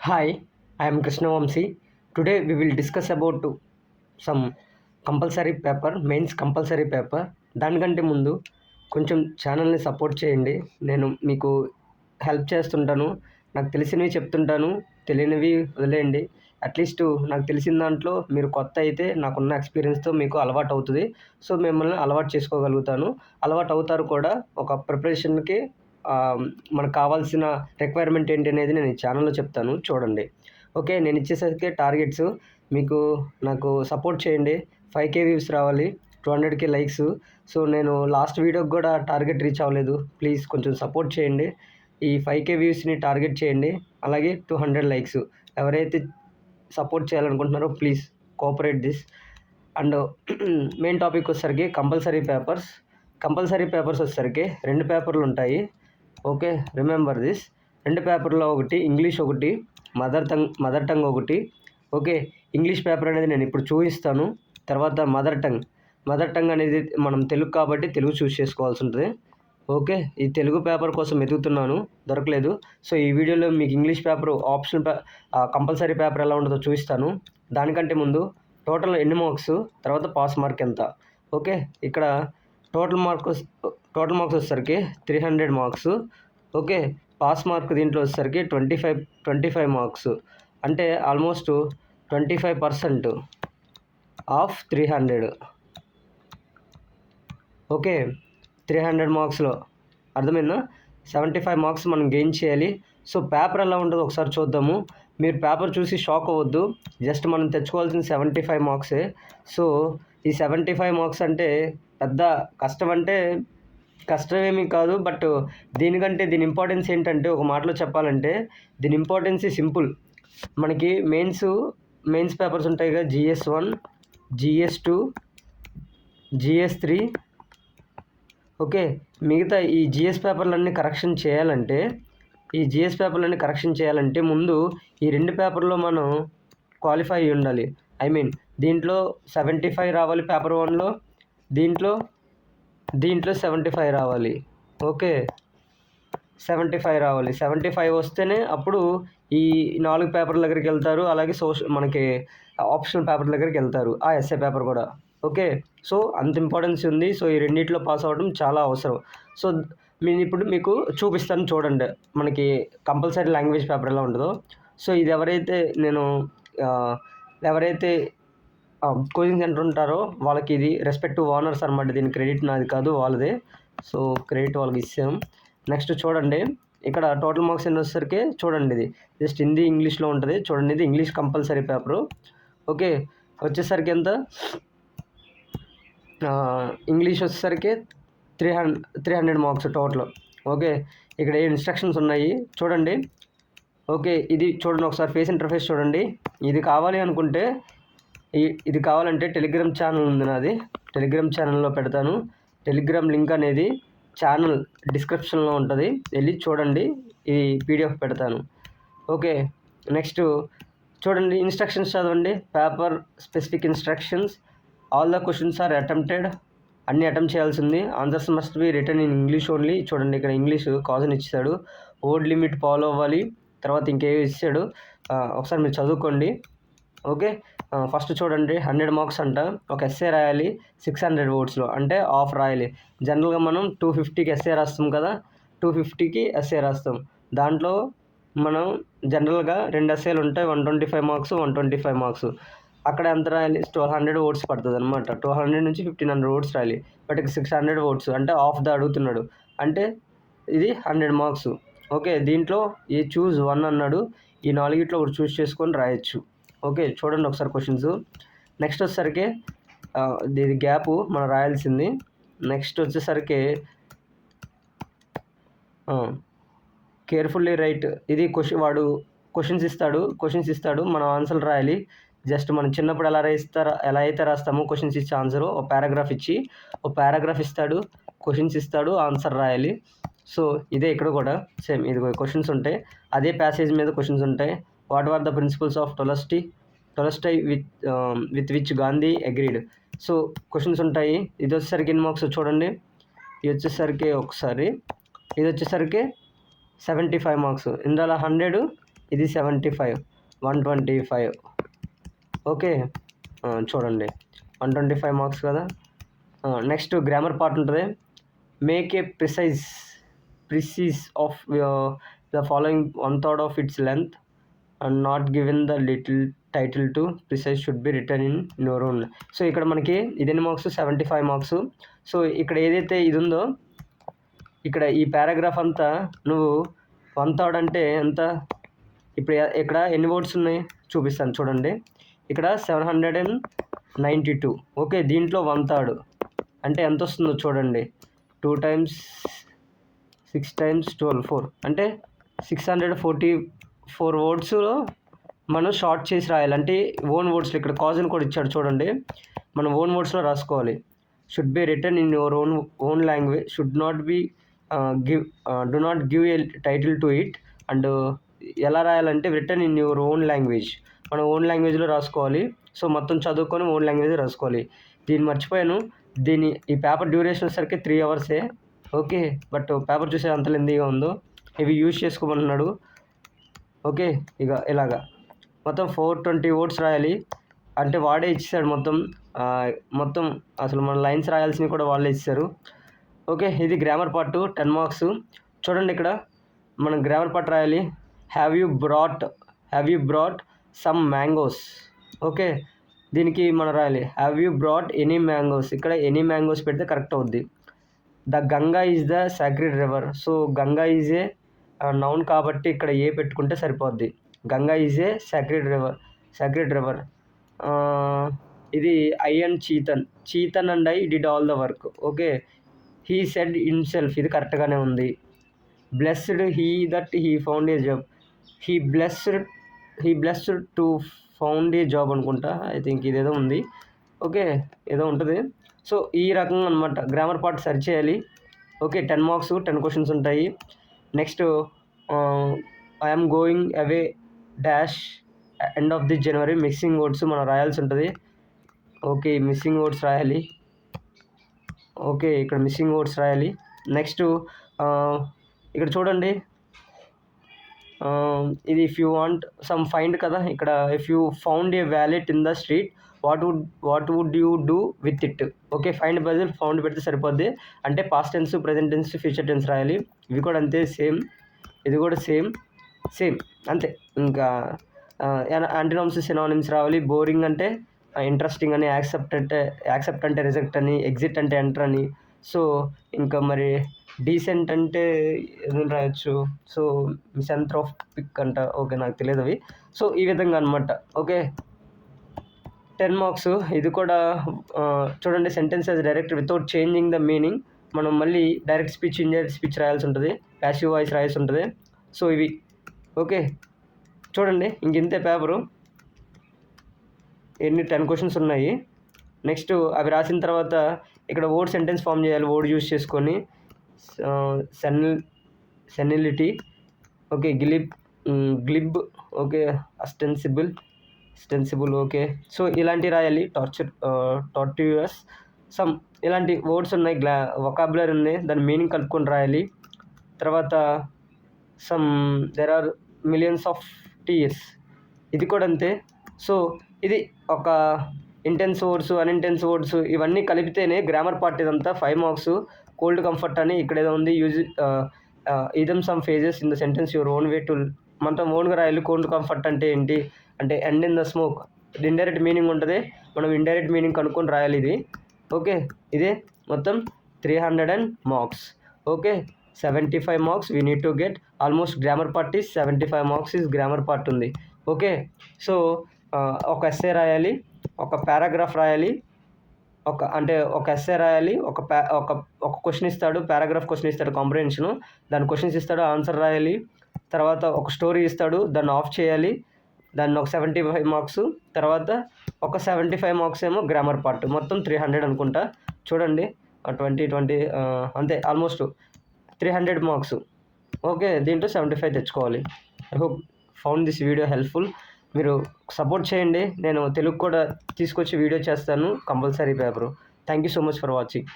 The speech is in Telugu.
Hi, I am Krishna Vamsi. Today we will discuss about some compulsory paper, mains compulsory paper. దానికంటే ముందు కొంచెం ఛానల్ని సపోర్ట్ చేయండి. నేను మీకు హెల్ప్ చేస్తుంటాను. నాకు తెలిసినవి చెప్తుంటాను, తెలియనివి వదిలేయండి. అట్లీస్ట్ నాకు తెలిసిన దాంట్లో మీరు కొత్త అయితే నాకున్న ఎక్స్పీరియన్స్తో మీకు అలవాటు అవుతుంది. సో మిమ్మల్ని అలవాటు చేసుకోగలుగుతాను, అలవాటు అవుతారు కూడా. ఒక ప్రిపరేషన్కి మనకు కావాల్సిన రిక్వైర్మెంట్ ఏంటి అనేది నేను ఈ ఛానల్లో చెప్తాను, చూడండి. ఓకే, నేను ఇచ్చేసరికి టార్గెట్స్ మీకు నాకు సపోర్ట్ చేయండి. 5K వ్యూస్ రావాలి, 200K లైక్స్. సో నేను లాస్ట్ వీడియోకి కూడా టార్గెట్ రీచ్ అవ్వలేదు. ప్లీజ్ కొంచెం సపోర్ట్ చేయండి. ఈ 5K వ్యూస్ని టార్గెట్ చేయండి. అలాగే 200 లైక్స్. ఎవరైతే సపోర్ట్ చేయాలనుకుంటున్నారో please cooperate this. And main topic వచ్చేసరికి కంపల్సరీ పేపర్స్ వచ్చేసరికి 2 పేపర్లు ఉంటాయి. Okay, remember this. 2 పేపర్లో ఒకటి ఇంగ్లీష్, ఒకటి మదర్ టంగ్ ఒకటి. ఓకే, ఇంగ్లీష్ పేపర్ అనేది నేను ఇప్పుడు చూపిస్తాను. తర్వాత మదర్ టంగ్ అనేది మనం తెలుగు కాబట్టి తెలుగు చూస్ చేసుకోవాల్సి ఉంటుంది. ఓకే, ఈ తెలుగు పేపర్ కోసం వెతుకుతున్నాను, దొరకలేదు. సో ఈ వీడియోలో మీకు ఇంగ్లీష్ పేపర్ కంపల్సరీ పేపర్ ఎలా ఉంటుందో చూపిస్తాను. దానికంటే ముందు టోటల్ ఎన్ని మార్క్స్, తర్వాత పాస్ మార్క్ ఎంత. ఓకే, ఇక్కడ టోటల్ మార్క్స్ వచ్చేసరికి 300 మార్క్స్. ఓకే, పాస్ మార్క్ దీంట్లో వచ్చేసరికి 25 మార్క్స్. అంటే ఆల్మోస్ట్ 25% ఆఫ్ 300. ఓకే, 300 మార్క్స్లో అర్థమైందా? 75 మార్క్స్ మనం గెయిన్ చేయాలి. సో పేపర్ ఎలా ఉంటుందో ఒకసారి చూద్దాము. మీరు పేపర్ చూసి షాక్ అవ్వద్దు. జస్ట్ మనం తెచ్చుకోవాల్సిన 75 మార్క్సే. సో ఈ 75 మార్క్స్ అంటే పెద్ద కష్టమేమీ కాదు. బట్ దీనికంటే దీని ఇంపార్టెన్స్ ఏంటంటే, ఒక మాటలో చెప్పాలంటే దీని ఇంపార్టెన్స్ సింపుల్. మనకి మెయిన్స్ పేపర్స్ ఉంటాయి కదా, GS1, GS2, GS3. ఓకే, మిగతా ఈ జిఎస్ పేపర్లన్నీ కరెక్షన్ చేయాలంటే ముందు ఈ 2 పేపర్లో మనం క్వాలిఫై అయ్యి ఉండాలి. దీంట్లో 75 రావాలి పేపర్ 1లో, దీంట్లో 75 రావాలి. ఓకే, 75 రావాలి. 75 వస్తేనే అప్పుడు ఈ 4 పేపర్ల దగ్గరికి వెళ్తారు. అలాగే మనకి ఆప్షనల్ పేపర్ దగ్గరికి వెళ్తారు, ఆ ఎస్ఏ పేపర్ కూడా. ఓకే, సో అంత ఇంపార్టెన్స్ ఉంది. సో ఈ రెండిట్లో పాస్ అవ్వడం చాలా అవసరం. సో నేను ఇప్పుడు మీకు చూపిస్తాను, చూడండి మనకి కంపల్సరీ లాంగ్వేజ్ పేపర్ ఎలా ఉంటుందో. సో ఇది ఎవరైతే కోచింగ్ సెంటర్ ఉంటారో వాళ్ళకి ఇది రెస్పెక్టివ్ ఓనర్స్ అనమాట. దీని క్రెడిట్ నాది కాదు, వాళ్ళదే. సో క్రెడిట్ వాళ్ళకి ఇచ్చాం. నెక్స్ట్ చూడండి, ఇక్కడ టోటల్ మార్క్స్ ఎన్ని వచ్చేసరికి చూడండి. ఇది జస్ట్ హిందీ, ఇంగ్లీష్లో ఉంటుంది. చూడండి, ఇది ఇంగ్లీష్ కంపల్సరీ పేపరు. ఓకే, వచ్చేసరికి ఎంత, ఇంగ్లీష్ వచ్చేసరికి 300 మార్క్స్ టోటల్. ఓకే, ఇక్కడ ఏ ఇన్స్ట్రక్షన్స్ ఉన్నాయి చూడండి. ఓకే, ఇది చూడండి ఒకసారి, ఫేస్ ఇంటర్ఫేస్ చూడండి. ఇది కావాలంటే టెలిగ్రామ్ ఛానల్ ఉంది నాది, టెలిగ్రామ్ ఛానల్లో పెడతాను. టెలిగ్రామ్ లింక్ అనేది ఛానల్ డిస్క్రిప్షన్లో ఉంటుంది, వెళ్ళి చూడండి. ఈ PDF పెడతాను. ఓకే, నెక్స్ట్ చూడండి, ఇన్స్ట్రక్షన్స్ చదవండి. Paper specific instructions. All the questions are attempted. అన్నీ అటెంప్ట్ చేయాల్సింది. Answers must be written in English only. చూడండి, ఇక్కడ ఇంగ్లీష్ కాజన్ ఇచ్చాడు. వర్డ్ లిమిట్ ఫాలో అవ్వాలి. తర్వాత ఇంకేవి ఇచ్చాడు, ఒకసారి మీరు చదువుకోండి. ఓకే, ఫస్ట్ చూడండి, 100 మార్క్స్ అంట. ఒక ఎస్ఏ రాయాలి 600 wordsలో, అంటే హాఫ్ రాయాలి. జనరల్గా మనం 250కి ఎస్ఏ రాస్తాం కదా, 250కి ఎస్ఏ రాస్తాం. దాంట్లో మనం జనరల్గా 2 ఎస్ఏలు ఉంటాయి, 125 మార్క్స్, 125 మార్క్స్. అక్కడ ఎంత రాయాలి, 1200 words పడుతుంది అనమాట. 1200 నుంచి 1500 words రాయాలి. బట్ ఇక్కడ 600 words, అంటే హాఫ్ ద అడుగుతున్నాడు, అంటే ఇది 100 మార్క్స్. ఓకే, దీంట్లో చూజ్ 1 అన్నాడు. ఈ 4 ఒకటి చూస్ చేసుకొని రాయొచ్చు. ఓకే, చూడండి ఒకసారి క్వశ్చన్స్. నెక్స్ట్ వచ్చేసరికి ఇది గ్యాప్ మనం రాయాల్సింది. నెక్స్ట్ వచ్చేసరికి కేర్ఫుల్లీ రైట్. ఇది వాడు క్వశ్చన్స్ ఇస్తాడు, మనం ఆన్సర్లు రాయాలి. జస్ట్ మనం చిన్నప్పుడు ఎలా అయితే రాస్తామో క్వశ్చన్స్ ఇచ్చి ఆన్సరు, ఒక పారాగ్రాఫ్ ఇస్తాడు, క్వశ్చన్స్ ఇస్తాడు, ఆన్సర్ రాయాలి. సో ఇదే ఇక్కడ కూడా సేమ్, ఇది క్వశ్చన్స్ ఉంటాయి, అదే ప్యాసేజ్ మీద క్వశ్చన్స్ ఉంటాయి. What are the principles of Tolstoy with which Gandhi agreed. So questions ఉంటాయి. ఇది వచ్చేసరికి ఎన్ని మార్క్స్ చూడండి, ఇది వచ్చేసరికి 75 మార్క్స్. ఇందులో 100 ఇది 75, 125. ఓకే, చూడండి 125 మార్క్స్ కదా. నెక్స్ట్ గ్రామర్ పార్ట్ ఉంటుంది. Make a precise of the following 1/3 of it's length and not given the little title to precise should be written in your own. So ఇక్కడ మనకి ఇదెన్ని మార్క్స్, 75 మార్క్స్. సో ఇక్కడ ఏదైతే ఇది ఉందో, ఇక్కడ ఈ పారాగ్రాఫ్ అంతా నువ్వు 1/3 అంటే ఎంత, ఇప్పుడు ఇక్కడ ఎన్ని వర్డ్స్ ఉన్నాయి చూపిస్తాను చూడండి. ఇక్కడ 792. ఓకే, దీంట్లో 1/3 అంటే ఎంత వస్తుందో చూడండి. 2 times 6 times 12, 4 అంటే 644 వర్డ్స్లో మనం షార్ట్ చేసి రాయాలి. అంటే ఓన్ వర్డ్స్లో ఇక్కడ కాజన్ కూడా ఇచ్చాడు చూడండి, మనం ఓన్ వర్డ్స్లో రాసుకోవాలి. Should be written in your own language, should not be do not give a title to it. And ఎలా రాయాలంటే return in your own language, మనం ఓన్ లాంగ్వేజ్లో రాసుకోవాలి. సో మొత్తం చదువుకొని ఓన్ లాంగ్వేజ్ రాసుకోవాలి. దీన్ని మర్చిపోయాను, ఈ పేపర్ డ్యూరేషన్ వచ్చేసరికి 3 hours. ఓకే, బట్ పేపర్ చూసే అంత లెందీగా ఉందో, ఇవి యూజ్ చేసుకోమన్నాడు. ఓకే, ఇక ఇలాగా మొత్తం 420 words రాయాలి. అంటే వాడే ఇచ్చాడు మొత్తం అసలు మన లైన్స్ రాయాల్సినవి కూడా వాళ్ళే ఇచ్చారు. ఓకే, ఇది గ్రామర్ పార్ట్ 10 మార్క్స్. చూడండి ఇక్కడ మనం గ్రామర్ పార్ట్ రాయాలి. Have you brought some mangoes. Okay, దీనికి మనం రాయాలి have you brought any mangoes. ఇక్కడ ఎనీ మ్యాంగోస్ పెడితే కరెక్ట్ అవుద్ది. The Ganga is the sacred river. So Ganga is a noun కాబట్టి ఇక్కడ ఏ పెట్టుకుంటే సరిపోద్ది. Ganga is a sacred river. ఇది I and Chetan and I did all the work. Okay, he said himself, ఇది కరెక్ట్గానే ఉంది. Blessed he that he found a job. He blessed to found a job అనుకుంటా, ఐ థింక్ ఇదేదో ఉంది. ఓకే, ఏదో ఉంటుంది. సో ఈ రకంగా అనమాట గ్రామర్ పార్ట్ సర్చ్ చేయాలి. ఓకే, 10 మార్క్స్, 10 క్వశ్చన్స్ ఉంటాయి. Next I'm going away dash end of this January. Missing words మనం రాయాల్సి ఉంటుంది. ఓకే, మిస్సింగ్ వర్డ్స్ రాయాలి. ఓకే, ఇక్కడ మిస్సింగ్ వర్డ్స్ రాయాలి. నెక్స్ట్ ఇక్కడ చూడండి, ఇది if you want some find కదా. ఇక్కడ if you found a wallet in the street what would you do with it. Okay, find బదులు ఫౌండ్ పెడితే సరిపోద్ది. అంటే past tense, present tense, future tense రాయాలి. ఇవి కూడా అంతే, సేమ్. ఇది కూడా సేమ్ అంతే. ఇంకా యాంటోనిమ్స్, సినోనిమ్స్ రావాలి. బోరింగ్ అంటే ఇంట్రెస్టింగ్ అని, యాక్సెప్ట్ అంటే రిజెక్ట్ అని, ఎగ్జిట్ అంటే ఎంటర్ అని. సో ఇంకా మరి డీసెంట్ అంటే ఏదైనా రాయొచ్చు. సో మిసెంథ్రోపిక్ అంట. ఓకే, నాకు తెలియదు అవి. సో ఈ విధంగా అనమాట. Okay, 10 marks. ఇది కూడా చూడండి, sentences direct without changing the meaning. మనం మళ్ళీ డైరెక్ట్ స్పీచ్, ఇండైరెక్ట్ స్పీచ్ రాయాల్సి ఉంటుంది. ప్యాసివ్ వాయిస్ రాయాల్సి ఉంటుంది. సో ఇవి ఓకే, చూడండి ఇంతే పేపరు. ఎన్ని 10 క్వశ్చన్స్ ఉన్నాయి. నెక్స్ట్ అవి రాసిన తర్వాత ఇక్కడ వర్డ్ సెంటెన్స్ ఫామ్ చేయాలి. వర్డ్ యూజ్ చేసుకొని senility, okay, glib, okay, ostensible, okay. So ఇలాంటివి రాయాలి. టార్టియస్, సమ్ ఇలాంటి వర్డ్స్ ఉన్నాయి. వొకాబులరీ ఉన్నాయి, దాని మీనింగ్ కలుపుకొని రాయాలి. తర్వాత there are millions of tears, ఇది కూడా అంతే. సో ఇది ఒక ఇంటెన్స్ వర్డ్స్, అన్ఇంటెన్స్ వర్డ్స్ ఇవన్నీ కలిపితేనే గ్రామర్ పార్ట్. ఇదంతా 5 మార్క్స్. కోల్డ్ కంఫర్ట్ అని ఇక్కడ ఏదో ఉంది. Use idiom some phrases in the sentence your own way too. మనం ఓన్గా రాయాలి. కోల్డ్ కంఫర్ట్ అంటే ఏంటి అంటే end in the smoke. Indirect meaning ఉంటుంది, మనం ఇండైరెక్ట్ మీనింగ్ కనుక్కొని రాయాలి ఇది. ఓకే, ఇదే మొత్తం 300 marks. Okay, 75 marks we need to get. Almost grammar part is 75 marks is grammar part ఉంది. ఓకే, సో ఒక ఎస్సే రాయాలి, ఒక పారాగ్రాఫ్ రాయాలి, ఒక ఎస్సే రాయాలి, ఒక క్వశ్చన్ ఇస్తాడు, పారాగ్రాఫ్ క్వశ్చన్ ఇస్తాడు, కాంప్రహెన్షను. దాని క్వశ్చన్స్ ఇస్తాడు, ఆన్సర్ రాయాలి. తర్వాత ఒక స్టోరీ ఇస్తాడు, దాన్ని ఆఫ్ చేయాలి. దాన్ని ఒక 75 మార్క్స్. తర్వాత ఒక 75 మార్క్స్ ఏమో గ్రామర్ పార్ట్. మొత్తం 300 అనుకుంటా. చూడండి 20 అంతే, ఆల్మోస్ట్ 300 మార్క్స్. ఓకే, దీంట్లో 75 తెచ్చుకోవాలి. I hope found this video helpful. మీరు సపోర్ట్ చేయండి. నేను తెలుగు కూడా తీసుకొచ్చి వీడియో చేస్తాను, compulsory paper. Thank you so much for watching.